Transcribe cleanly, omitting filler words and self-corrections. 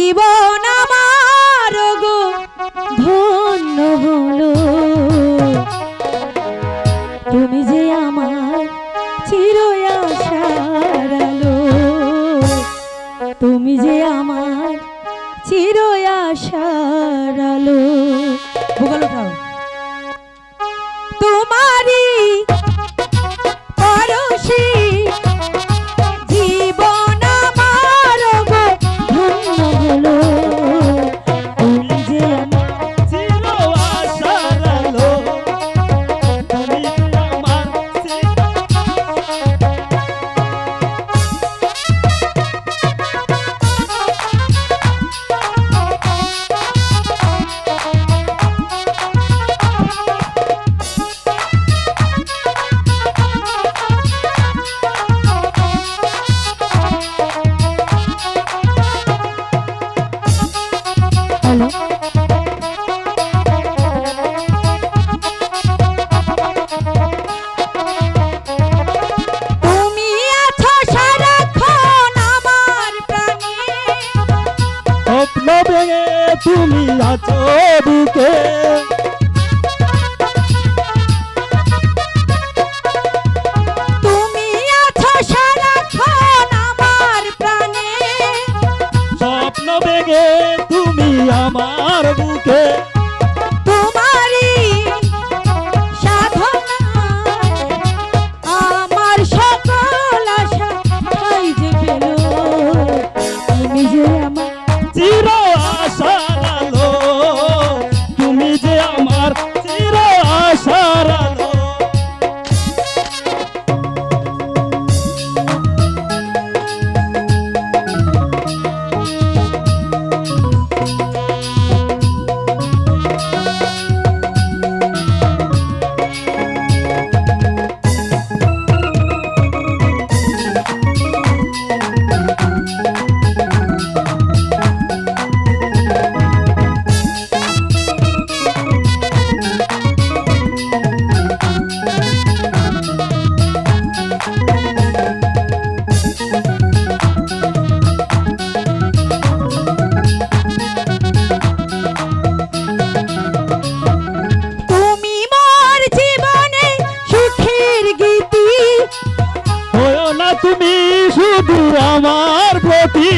জীবন আমার গো ধন্য হলো, তুমি যে আমার চির আশার আলো, তুমি যে আমার চির আশার আলো। ভোকাল উঠাও। তোমারই পরশি জীবন আমার গো ধন্য হলো, তুমি যে আমার চির আশার আলো, তুমি আমার হ্যালো। তুমি আছো সারাক্ষণ আমার প্রাণে, স্বপ্ন ভেঙে তুমি আছো বুকে, তুমি আছো সারাক্ষণ আমার প্রাণে, স্বপ্ন ভেঙে তুমি আমার বুকে, তোমারই সাধনায় আমার সকল আশা ঠাঁই যে পেল, তুমি যে আমার চির আশার আলো, তুমি যে আমার চির আশার আলো। তুমি মোর জীবনে সুখের গীতি, হয়ো না তুমি শুধু আমার প্রতি,